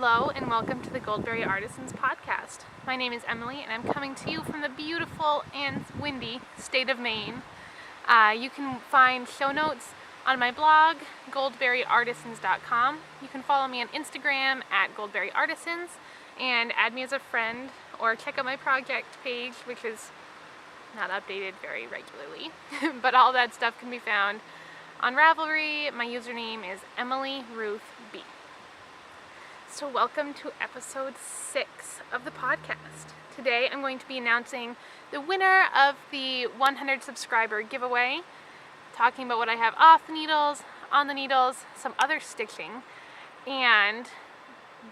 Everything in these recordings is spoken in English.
Hello and welcome to the Goldberry Artisans podcast. My name is Emily and I'm coming to you from the beautiful and windy state of Maine. You can find show notes on my blog, goldberryartisans.com. You can follow me on Instagram at Goldberry Artisans and add me as a friend, or check out my project page, which is not updated very regularly, but all that stuff can be found on Ravelry. My username is Emily Ruth B. So welcome to episode 6 of the podcast. Today I'm going to be announcing the winner of the 100 subscriber giveaway, talking about what I have off the needles, on the needles, some other stitching, and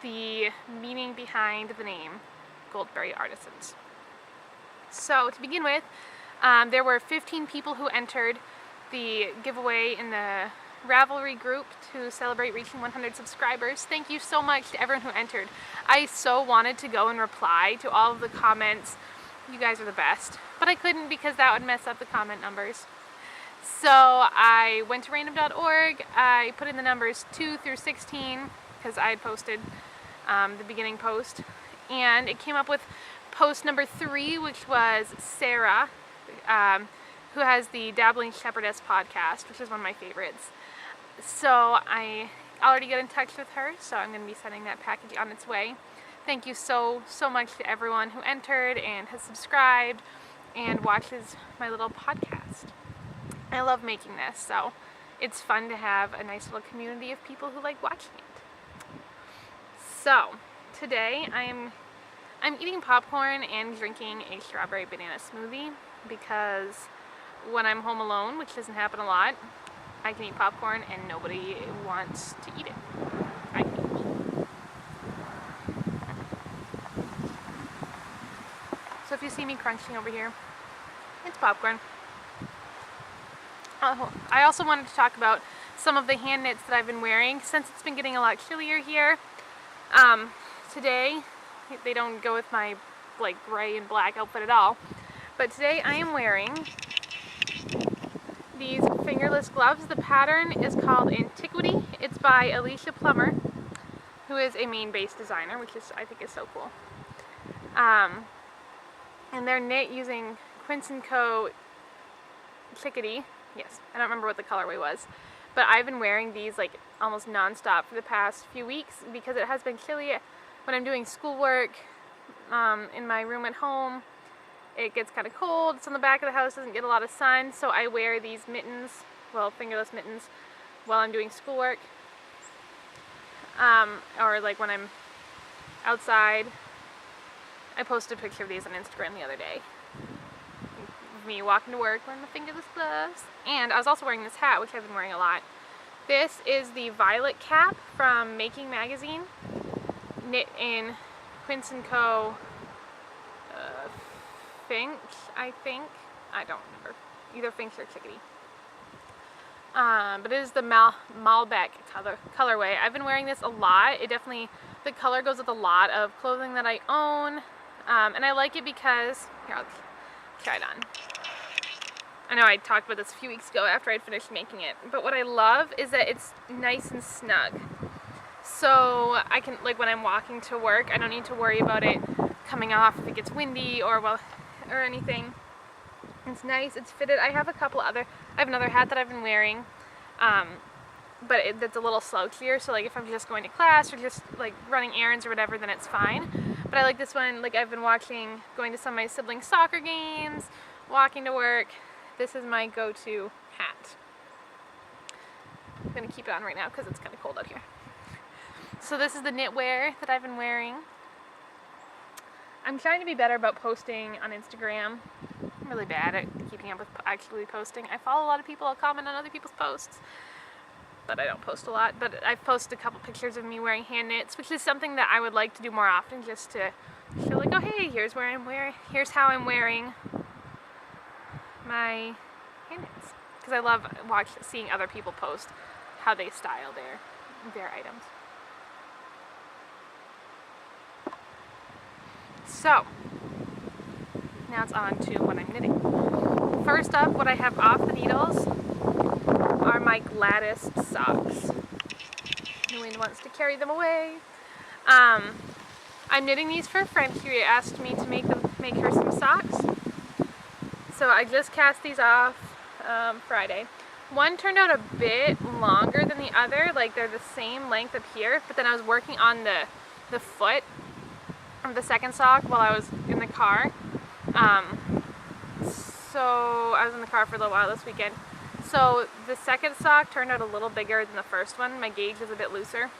the meaning behind the name Goldberry Artisans. So to begin with, there were 15 people who entered the giveaway in the Ravelry group to celebrate reaching 100 subscribers. Thank you so much to everyone who entered. I so wanted to go and reply to all of the comments. You guys are the best. But I couldn't because that would mess up the comment numbers. So I went to random.org. I put in the numbers 2 through 16 because I had posted the beginning post. And it came up with post number 3, which was Sarah, who has the Dabbling Shepherdess podcast, which is one of my favorites. So I already got in touch with her, so I'm going to be sending that package on its way. Thank you so much to everyone who entered and has subscribed and watches my little podcast. I love making this, so it's fun to have a nice little community of people who like watching it. So today I'm eating popcorn and drinking a strawberry banana smoothie because when I'm home alone, which doesn't happen a lot, I can eat popcorn and nobody wants to eat it. I can eat it. So if you see me crunching over here, it's popcorn. I also wanted to talk about some of the hand knits that I've been wearing since it's been getting a lot chillier here. Today, they don't go with my like gray and black outfit at all, but today I am wearing these fingerless gloves. The pattern is called Antiquity. It's by Alicia Plummer, who is a Maine-based designer, which is, I think, is so cool. And they're knit using Quince & Co. Chickadee. Yes, I don't remember what the colorway was, but I've been wearing these like almost non-stop for the past few weeks because it has been chilly. When I'm doing schoolwork in my room at home, it gets kind of cold. It's on the back of the house, doesn't get a lot of sun, so I wear these mittens, well, fingerless mittens, while I'm doing schoolwork. Or like when I'm outside. I posted a picture of these on Instagram the other day. Me walking to work wearing the fingerless gloves. And I was also wearing this hat, which I've been wearing a lot. This is the Violet cap from Making Magazine, knit in Quince & Co. Finch, I think. I don't remember. Either Finch or Chickadee. But it is the Malbec colorway. I've been wearing this a lot. It definitely, the color goes with a lot of clothing that I own. And I like it because, here, I'll try it on. I know I talked about this a few weeks ago after I'd finished making it. But what I love is that it's nice and snug. So I can, like when I'm walking to work, I don't need to worry about it coming off if it gets windy or anything. It's nice, it's fitted. I have another hat that I've been wearing, but that's a little slouchier, so like if I'm just going to class or just like running errands or whatever, then it's fine. But I like this one, like I've been going to some of my siblings' soccer games, walking to work. This is my go-to hat. I'm gonna keep it on right now because it's kind of cold out here. So this is the knitwear that I've been wearing. I'm trying to be better about posting on Instagram. I'm really bad at keeping up with actually posting. I follow a lot of people, I'll comment on other people's posts, but I don't post a lot. But I've posted a couple pictures of me wearing hand knits, which is something that I would like to do more often, just to show like, oh hey, here's how I'm wearing my hand knits. Because I love seeing other people post how they style their items. So, now it's on to what I'm knitting. First up, what I have off the needles are my Gladys socks. The wind wants to carry them away. I'm knitting these for a friend who asked me to make her some socks. So I just cast these off Friday. One turned out a bit longer than the other, like they're the same length up here, but then I was working on the foot of the second sock while I was in the car. So I was in the car for a little while this weekend. So the second sock turned out a little bigger than the first one. My gauge is a bit looser.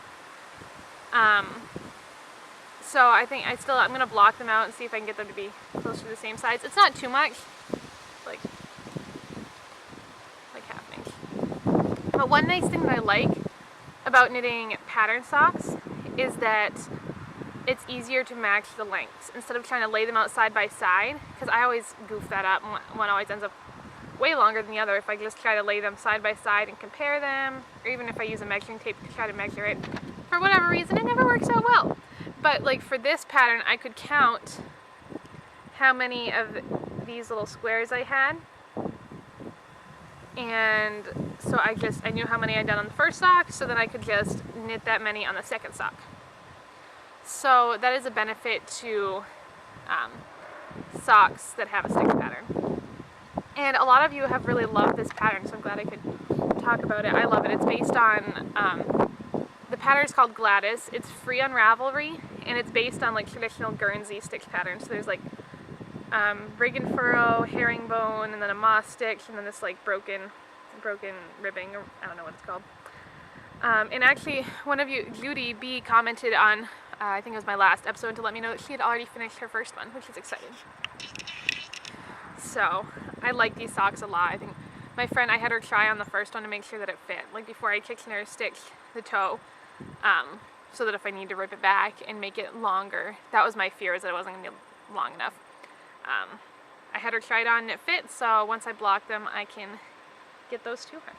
So I think I'm gonna block them out and see if I can get them to be close to the same size. It's not too much, like half an inch. But one nice thing that I like about knitting pattern socks is that it's easier to match the lengths instead of trying to lay them out side by side, because I always goof that up. One always ends up way longer than the other if I just try to lay them side by side and compare them, or even if I use a measuring tape to try to measure it. For whatever reason, it never works out well. But like for this pattern, I could count how many of these little squares I had, and so I knew how many I'd done on the first sock, so then I could just knit that many on the second sock. So that is a benefit to socks that have a stick pattern. And a lot of you have really loved this pattern, so I'm glad I could talk about it. I love it. It's based on, the pattern is called Gladys. It's free on Ravelry, and it's based on like traditional Guernsey stitch patterns. So there's like rig and furrow, herringbone, and then a moss stitch, and then this like broken ribbing, or I don't know what it's called. And actually, one of you, Judy B, commented on, I think it was my last episode, to let me know that she had already finished her first one, which is exciting. So, I like these socks a lot. I think my friend, I had her try on the first one to make sure that it fit. Like before I Kitchener stitched the toe, so that if I need to rip it back and make it longer, that was my fear, is that it wasn't going to be long enough. I had her try it on and it fit, so once I block them, I can get those to her.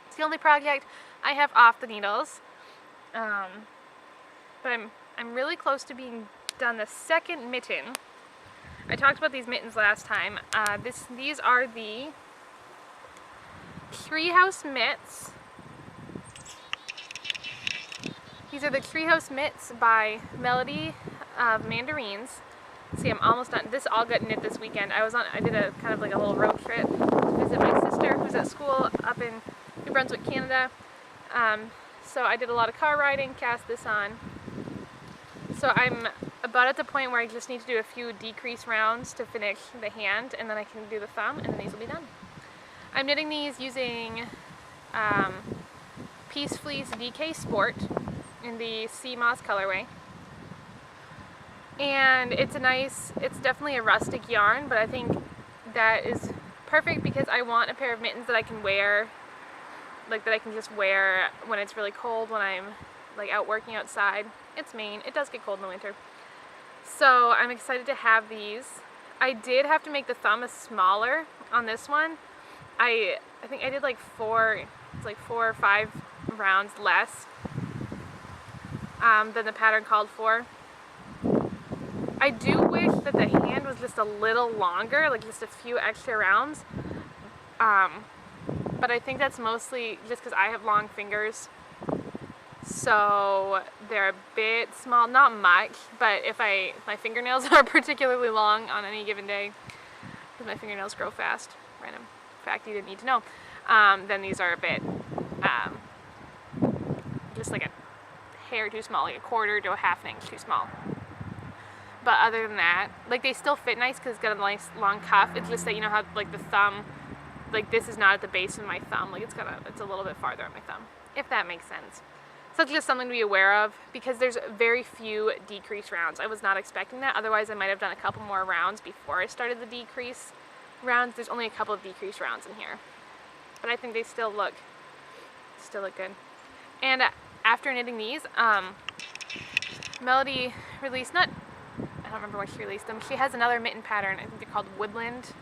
It's the only project I have off the needles, but I'm really close to being done the second mitten. I talked about these mittens last time. These are the Treehouse mitts. These are the Treehouse mitts by Melody of Mandarins. See, I'm almost done. This all got knit this weekend. I did a kind of like a little road trip to visit my sister who's at school up in New Brunswick, Canada. So I did a lot of car riding, cast this on. So I'm about at the point where I just need to do a few decrease rounds to finish the hand, and then I can do the thumb, and then these will be done. I'm knitting these using Peace Fleece DK Sport in the Sea Moss colorway. And it's definitely a rustic yarn, but I think that is perfect because I want a pair of mittens that I can wear, like that I can just wear when it's really cold, when I'm like out working outside. It's Maine, it does get cold in the winter. So I'm excited to have these. I did have to make the thumb smaller on this one. I think I did like 4 or 5 rounds less than the pattern called for. I do wish that the hand was just a little longer, like just a few extra rounds. But I think that's mostly just because I have long fingers. So they're a bit small, not much, but if my fingernails are particularly long on any given day, because my fingernails grow fast, random fact you didn't need to know, then these are a bit, just like a hair too small, like a quarter to a half an inch too small. But other than that, like they still fit nice because it's got a nice long cuff. It's just that, you know how like the thumb, like this is not at the base of my thumb, like it's a little bit farther on my thumb, if that makes sense. So it's just something to be aware of because there's very few decrease rounds. I was not expecting that, otherwise I might have done a couple more rounds before I started the decrease rounds. There's only a couple of decrease rounds in here, but I think they still look good. And after knitting these, Melody released, I don't remember when she released them. She has another mitten pattern. I think they're called Woodland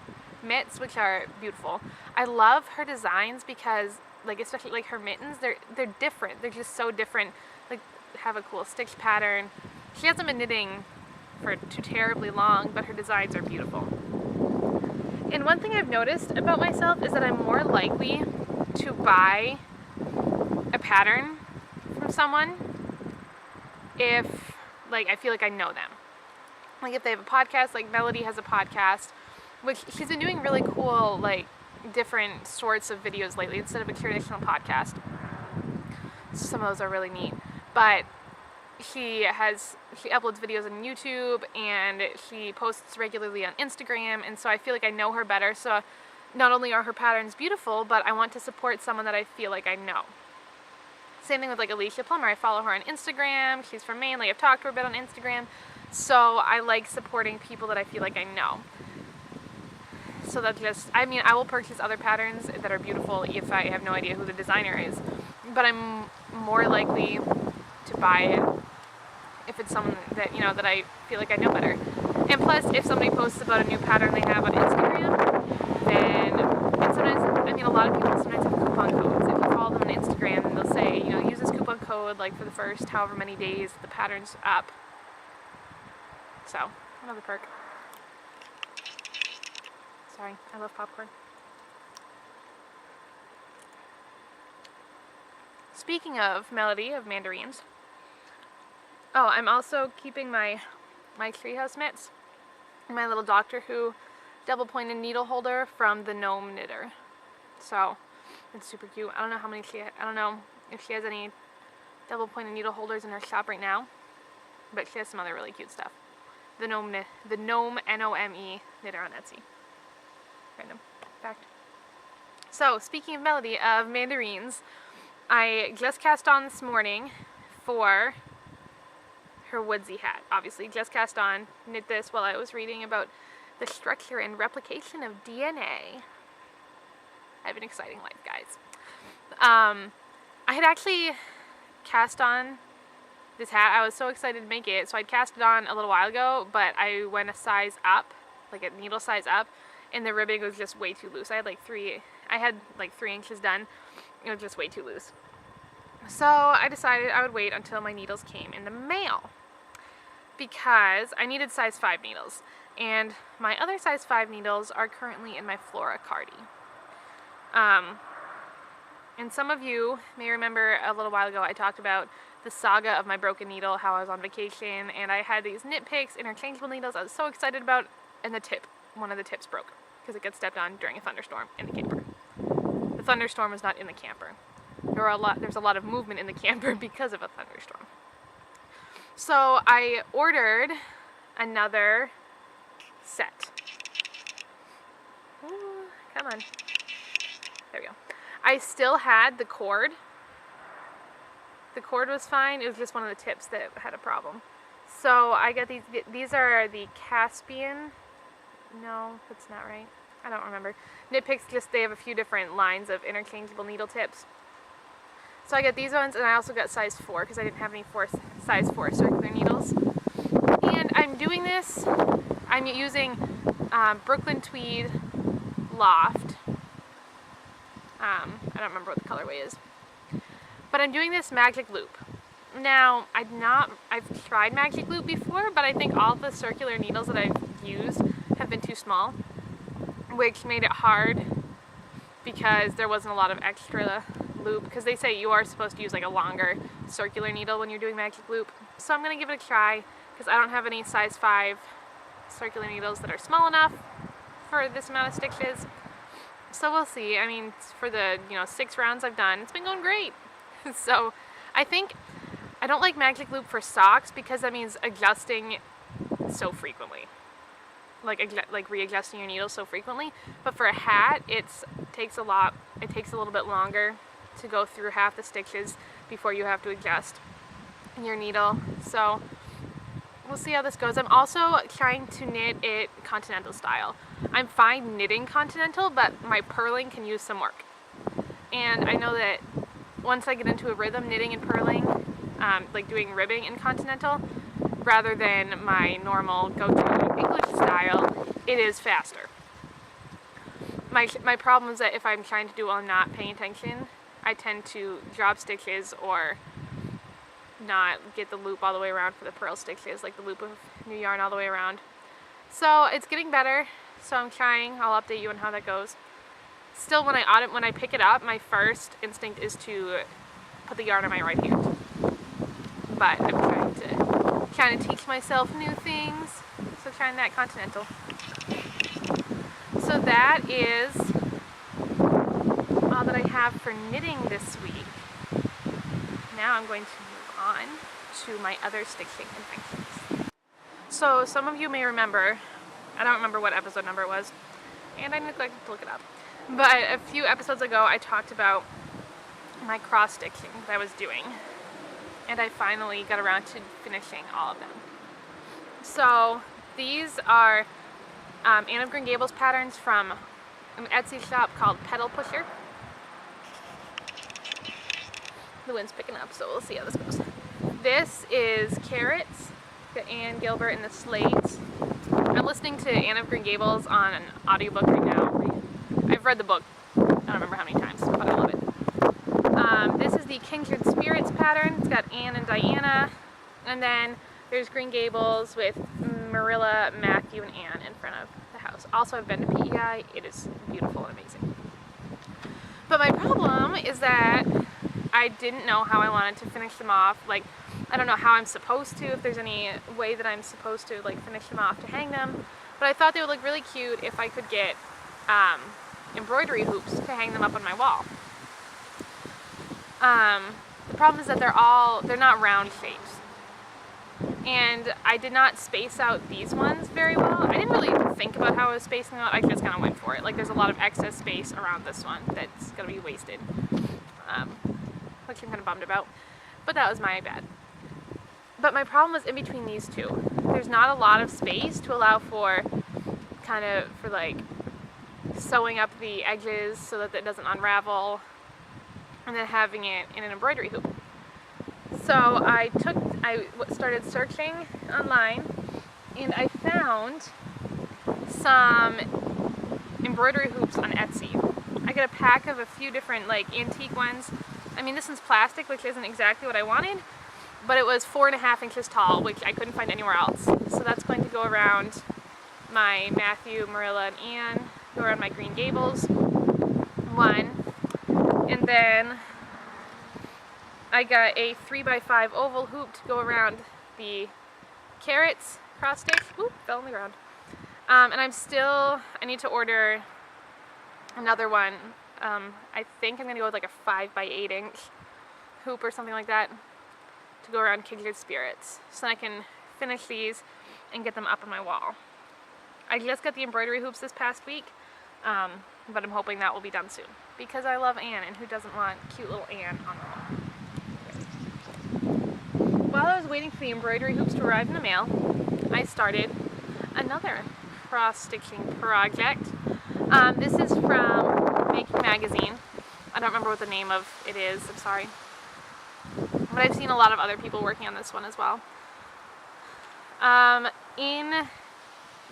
mitts, which are beautiful. I love her designs because, like, especially like her mittens, they're different. They're just so different. Like, have a cool stitch pattern. She hasn't been knitting for too terribly long, but her designs are beautiful. And one thing I've noticed about myself is that I'm more likely to buy a pattern from someone if, like, I feel like I know them. Like, if they have a podcast, like Melody has a podcast, which she's been doing really cool, like, different sorts of videos lately instead of a traditional podcast. Some of those are really neat. But she uploads videos on YouTube, and she posts regularly on Instagram, and so I feel like I know her better. So not only are her patterns beautiful, but I want to support someone that I feel like I know. Same thing with like Alicia Plummer. I follow her on Instagram. She's from Maine. Like, I've talked to her a bit on Instagram. So I like supporting people that I feel like I know. So that's just, I mean, I will purchase other patterns that are beautiful if I have no idea who the designer is. But I'm more likely to buy it if it's someone that, you know, that I feel like I know better. And plus, if somebody posts about a new pattern they have on Instagram, then, and sometimes, I mean, a lot of people sometimes have coupon codes. If you follow them on Instagram, and they'll say, you know, use this coupon code, like, for the first however many days the pattern's up. So, another perk. Sorry, I love popcorn. Speaking of Melody of mandarins, oh, I'm also keeping my treehouse mitts, my little Doctor Who double-pointed needle holder from the Gnome Knitter. So it's super cute. I don't know how many I don't know if she has any double-pointed needle holders in her shop right now, but she has some other really cute stuff. The Gnome N-O-M-E knitter on Etsy. Random fact. So speaking of Melody of mandarins, I just cast on this morning for her woodsy hat. Obviously, just cast on, knit this while I was reading about the structure and replication of DNA. I have an exciting life, guys. I had actually cast on this hat. I was so excited to make it. So I'd cast it on a little while ago, but I went a size up, like a needle size up, and the ribbing was just way too loose. I had like 3 inches done. It was just way too loose. So I decided I would wait until my needles came in the mail, because I needed size 5 needles, and my other size 5 needles are currently in my Flora Cardi. And some of you may remember a little while ago I talked about the saga of my broken needle, how I was on vacation, and I had these knit picks, interchangeable needles I was so excited about, and one of the tips broke, because it got stepped on during a thunderstorm in the camper. The thunderstorm was not in the camper. There's a lot of movement in the camper because of a thunderstorm. So I ordered another set. Ooh, come on. There we go. I still had the cord. The cord was fine. It was just one of the tips that had a problem. So I got these. These are the Caspian. No, that's not right. I don't remember. Knit Picks, they have a few different lines of interchangeable needle tips. So I got these ones, and I also got size 4 because I didn't have any size 4 circular needles. And I'm doing this, I'm using Brooklyn Tweed Loft. I don't remember what the colorway is. But I'm doing this Magic Loop. Now, I've tried Magic Loop before, but I think all the circular needles that I've used have been too small, which made it hard because there wasn't a lot of extra loop, because they say you are supposed to use like a longer circular needle when you're doing Magic Loop. So I'm going to give it a try, because I don't have any size 5 circular needles that are small enough for this amount of stitches. So we'll see. I mean, for the 6 rounds I've done, it's been going great. So I think I don't like Magic Loop for socks, because that means adjusting so frequently. Like readjusting your needles so frequently. But for a hat, it takes a little bit longer to go through half the stitches before you have to adjust your needle. So we'll see how this goes. I'm also trying to knit it continental style. I'm fine knitting continental, but my purling can use some work. And I know that once I get into a rhythm knitting and purling, like doing ribbing in continental, rather than my normal go-to English style, it is faster. My problem is that if I'm trying to do it while I'm not paying attention, I tend to drop stitches or not get the loop all the way around for the purl stitches, like the loop of new yarn all the way around. So it's getting better, so I'm trying. I'll update you on how that goes. Still, when I pick it up, my first instinct is to put the yarn on my right hand. But I'm trying to trying to teach myself new things. So trying that continental. So that is all that I have for knitting this week. Now I'm going to move on to my other stitching adventures. So some of you may remember, I don't remember what episode number it was, and I neglected to look it up, but a few episodes ago I talked about my cross stitching that I was doing, and I finally got around to finishing all of them. So these are Anne of Green Gables patterns from an Etsy shop called Pedal Pusher. The wind's picking up, so we'll see how this goes. This is Carrots, the Anne Gilbert and the Slates. I'm listening to Anne of Green Gables on an audiobook right now. I've read the book, I don't remember how many times, but I love it. This is the Kindred Spirits pattern. It's got Anne and Diana, and then there's Green Gables with Marilla, Matthew, and Anne in front of the house. Also, I've been to PEI. It is beautiful and amazing. But my problem is that I didn't know how I wanted to finish them off. Like, I don't know how I'm supposed to, if there's any way that I'm supposed to like finish them off to hang them. But I thought they would look really cute if I could get embroidery hoops to hang them up on my wall. The problem is that they're not round shapes. And I did not space out these ones very well. I didn't really think about how I was spacing them out. I just kind of went for it. Like, there's a lot of excess space around this one that's going to be wasted, which I'm kind of bummed about. But that was my bad. But my problem was in between these two. There's not a lot of space to allow for like sewing up the edges so that it doesn't unravel, and then having it in an embroidery hoop. So I started searching online, and I found some embroidery hoops on Etsy. I got a pack of a few different like antique ones. I mean, this one's plastic, which isn't exactly what I wanted, but it was 4.5 inches tall, which I couldn't find anywhere else. So that's going to go around my Matthew, Marilla, and Anne, go around my Green Gables one, and then I got a 3x5 oval hoop to go around the Carrots cross stitch. Oop, fell on the ground. And I need to order another one. I think I'm gonna go with like a 5x8 inch hoop or something like that to go around Kindred Spirits, so then I can finish these and get them up on my wall. I just got the embroidery hoops this past week, but I'm hoping that will be done soon, because I love Anne, and who doesn't want cute little Anne on the wall? While I was waiting for the embroidery hoops to arrive in the mail, I started another cross-stitching project. This is from Making Magazine. I don't remember what the name of it is, I'm sorry. But I've seen a lot of other people working on this one as well. In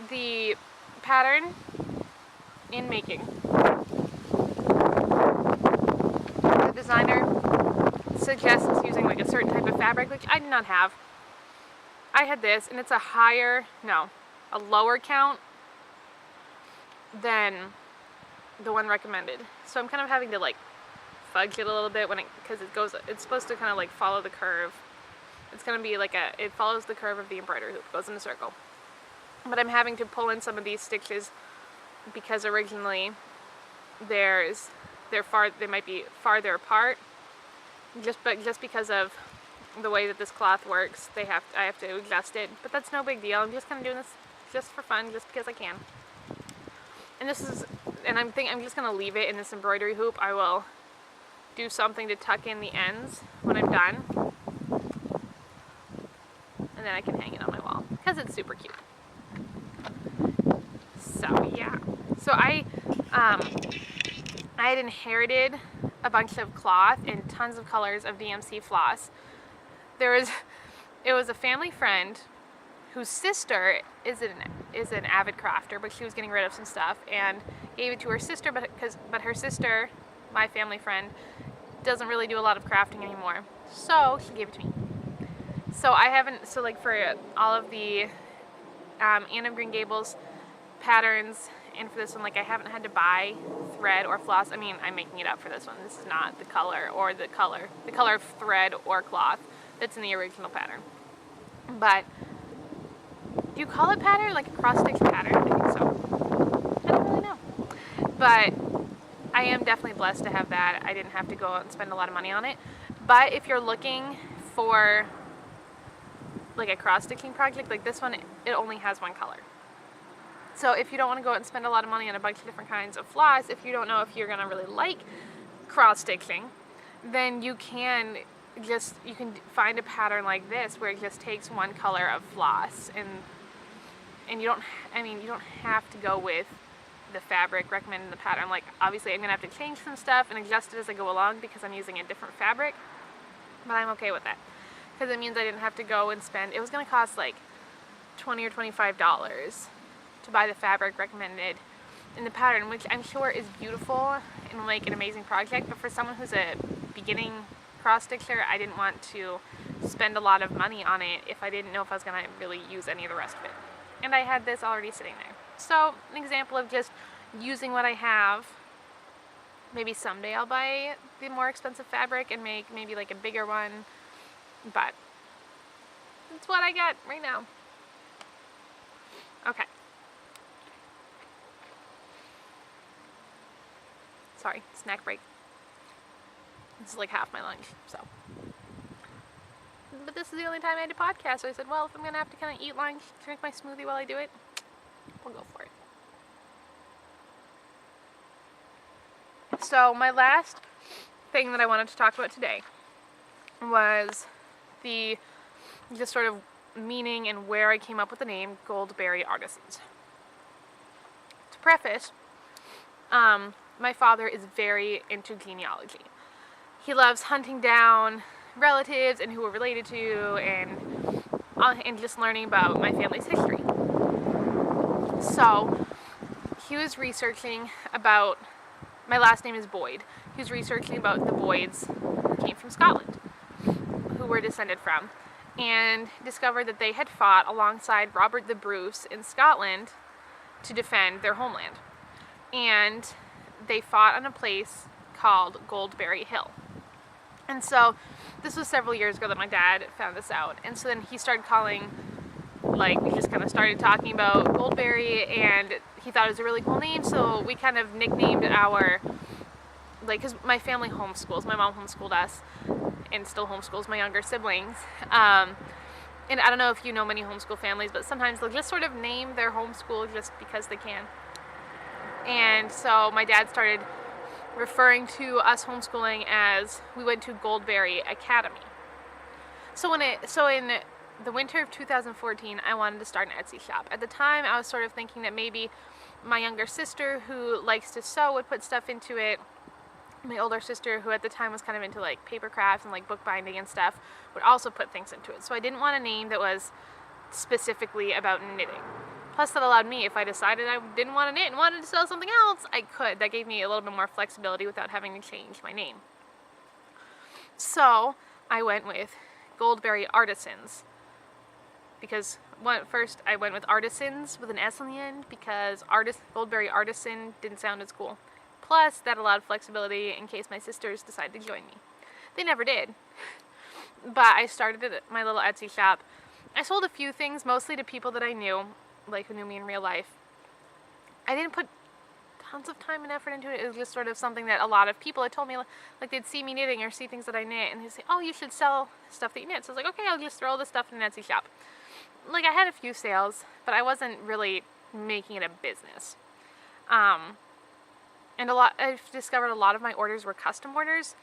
the pattern, in making, the designer suggests using like a certain type of fabric, which I did not have. I had this, and it's a lower count than the one recommended. So I'm kind of having to like fudge it a little bit because it's supposed to kind of like follow the curve. It's going to be like it follows the curve of the embroidery hoop, goes in a circle. But I'm having to pull in some of these stitches because originally they might be farther apart. Just because of the way that this cloth works, I have to adjust it. But that's no big deal. I'm just kind of doing this just for fun, just because I can. And I'm just gonna leave it in this embroidery hoop. I will do something to tuck in the ends when I'm done, and then I can hang it on my wall because it's super cute. So yeah. So I had inherited a bunch of cloth and tons of colors of DMC floss. It was a family friend whose sister is an avid crafter, but she was getting rid of some stuff and gave it to her sister, but her sister, my family friend, doesn't really do a lot of crafting anymore, so she gave it to me. So for all of the Anne of Green Gables patterns, and for this one, like, I haven't had to buy thread or floss. I mean, I'm making it up for this one. This is not the color of thread or cloth that's in the original pattern. But do you call it pattern? Like a cross-stitch pattern? I think so. I don't really know. But I am definitely blessed to have that. I didn't have to go out and spend a lot of money on it. But if you're looking for like a cross-stitching project, like this one, it only has one color. So if you don't want to go out and spend a lot of money on a bunch of different kinds of floss, if you don't know if you're going to really like cross-stitching, then you can find a pattern like this where it just takes one color of floss, and you don't have to go with the fabric recommended in the pattern. Like, obviously I'm going to have to change some stuff and adjust it as I go along because I'm using a different fabric, but I'm okay with that because it means I didn't have to go and spend, it was going to cost like $20 or $25 to buy the fabric recommended in the pattern, which I'm sure is beautiful and like an amazing project, but for someone who's a beginning cross-stitcher, I didn't want to spend a lot of money on it if I didn't know if I was going to really use any of the rest of it. And I had this already sitting there. So, an example of just using what I have. Maybe someday I'll buy the more expensive fabric and make maybe like a bigger one, but that's what I got right now. Okay. Sorry, snack break. This is like half my lunch, so. But this is the only time I had to podcast, so I said, well, if I'm going to have to kind of eat lunch, drink my smoothie while I do it, we'll go for it. So my last thing that I wanted to talk about today was the just sort of meaning and where I came up with the name Goldberry Artisans. To preface, my father is very into genealogy. He loves hunting down relatives and who we're related to, and just learning about my family's history. So he was researching about, my last name is Boyd. He was researching about the Boyds who came from Scotland, who we're descended from, and discovered that they had fought alongside Robert the Bruce in Scotland to defend their homeland. And they fought on a place called Goldberry Hill. And so this was several years ago that my dad found this out. And so then he started calling, like, we just kind of started talking about Goldberry, and he thought it was a really cool name, so we kind of nicknamed our, like, because my family homeschools. My mom homeschooled us and still homeschools my younger siblings. And I don't know if you know many homeschool families, but sometimes they'll just sort of name their homeschool just because they can. And so my dad started referring to us homeschooling as we went to Goldberry Academy. So in the winter of 2014, I wanted to start an Etsy shop. At the time, I was sort of thinking that maybe my younger sister, who likes to sew, would put stuff into it. My older sister, who at the time was kind of into like paper crafts and like bookbinding and stuff, would also put things into it. So I didn't want a name that was specifically about knitting. Plus, that allowed me, if I decided I didn't want to knit and wanted to sell something else, I could. That gave me a little bit more flexibility without having to change my name. So I went with Goldberry Artisans, because first I went with Artisans with an S on the end, because Goldberry Artisan didn't sound as cool. Plus, that allowed flexibility in case my sisters decided to join me. They never did. But I started my little Etsy shop. I sold a few things, mostly to people that I knew, like who knew me in real life. I didn't put tons of time and effort into it. It was just sort of something that a lot of people had told me, like they'd see me knitting or see things that I knit, and they'd say, oh, you should sell stuff that you knit. So I was like, okay, I'll just throw this stuff in an Etsy shop. Like, I had a few sales, but I wasn't really making it a business. And I've discovered a lot of my orders were custom orders,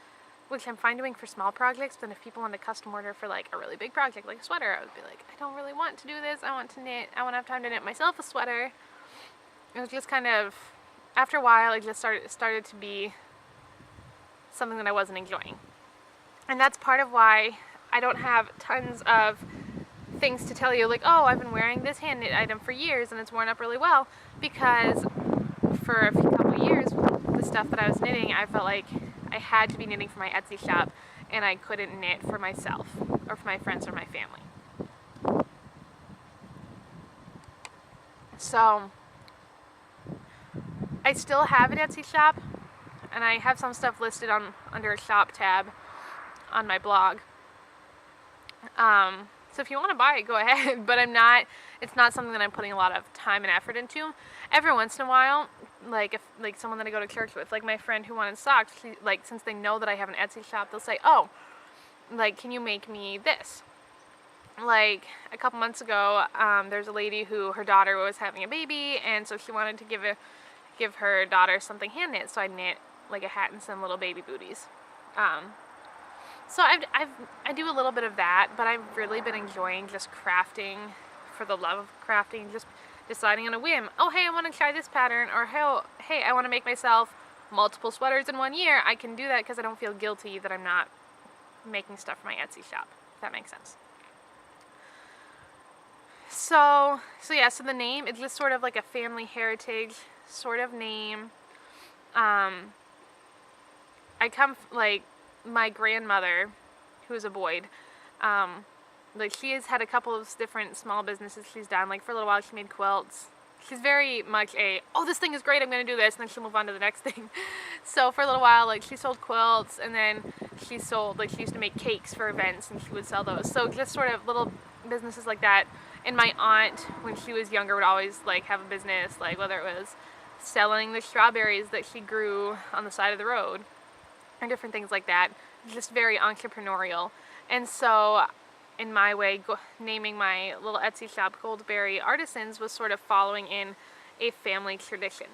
which I'm fine doing for small projects, but if people want a custom order for like a really big project, like a sweater, I would be like, I don't really want to do this. I want to knit. I want to have time to knit myself a sweater. It was just kind of, after a while, it just started to be something that I wasn't enjoying. And that's part of why I don't have tons of things to tell you, like, oh, I've been wearing this hand knit item for years and it's worn up really well, because for a couple of years, the stuff that I was knitting, I felt like I had to be knitting for my Etsy shop, and I couldn't knit for myself or for my friends or my family. So I still have an Etsy shop, and I have some stuff listed under a shop tab on my blog. So if you want to buy it, go ahead, but it's not something that I'm putting a lot of time and effort into. Every once in a while, like someone that I go to church with, like my friend who wanted socks, since they know that I have an Etsy shop, they'll say, oh, like, can you make me this? Like a couple months ago, there's a lady who her daughter was having a baby, and so she wanted to give her daughter something hand knit. So I knit like a hat and some little baby booties. So I do a little bit of that, but I've really been enjoying just crafting for the love of crafting, just deciding on a whim. Oh, hey, I want to try this pattern, or hey, I want to make myself multiple sweaters in 1 year. I can do that because I don't feel guilty that I'm not making stuff for my Etsy shop. If that makes sense. So the name, it's just sort of like a family heritage sort of name. I come, like, my grandmother, who's a Boyd, like, she has had a couple of different small businesses she's done. Like, for a little while, she made quilts. She's very much oh, this thing is great, I'm going to do this, and then she'll move on to the next thing. So for a little while, like, she sold quilts, and then she used to make cakes for events, and she would sell those. So just sort of little businesses like that. And my aunt, when she was younger, would always, like, have a business, like, whether it was selling the strawberries that she grew on the side of the road, or different things like that. Just very entrepreneurial. And so, in my way, naming my little Etsy shop Goldberry Artisans was sort of following in a family tradition.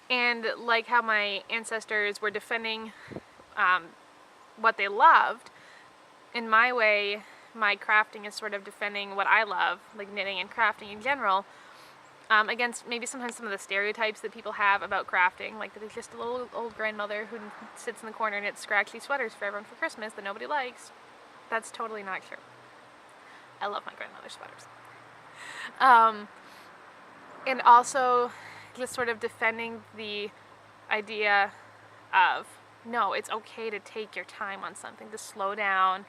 And like how my ancestors were defending what they loved, in my way, my crafting is sort of defending what I love, like knitting and crafting in general, against maybe sometimes some of the stereotypes that people have about crafting, like that it's just a little old grandmother who sits in the corner and knits scratchy sweaters for everyone for Christmas that nobody likes. That's totally not true. I love my grandmother's sweaters. And also just sort of defending the idea of, no, it's okay to take your time on something, to slow down,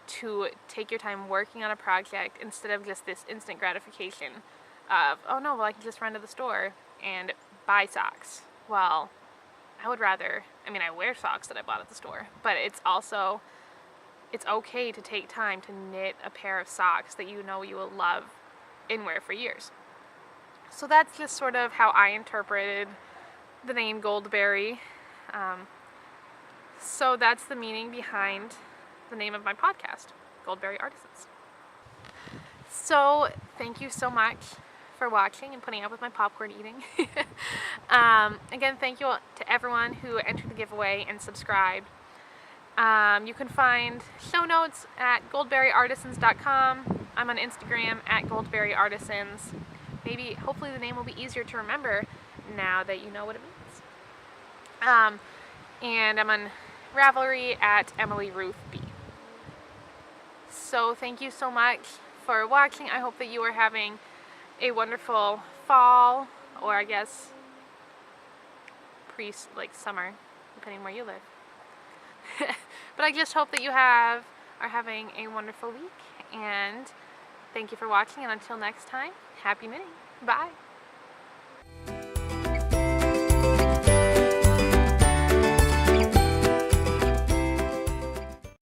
to take your time working on a project instead of just this instant gratification of, oh no, well, I can just run to the store and buy socks. Well, I would rather, I wear socks that I bought at the store, but it's okay to take time to knit a pair of socks that you know you will love and wear for years. So that's just sort of how I interpreted the name Goldberry. So that's the meaning behind the name of my podcast, Goldberry Artisans. So thank you so much for watching and putting up with my popcorn eating. Again, thank you to everyone who entered the giveaway and subscribed. You can find show notes at goldberryartisans.com. I'm on Instagram at goldberryartisans. Hopefully the name will be easier to remember now that you know what it means. And I'm on Ravelry at Emily Ruth B. So thank you so much for watching. I hope that you are having a wonderful fall, or I guess summer, depending where you live. But I just hope that you are having a wonderful week, and thank you for watching, and until next time, happy knitting. Bye.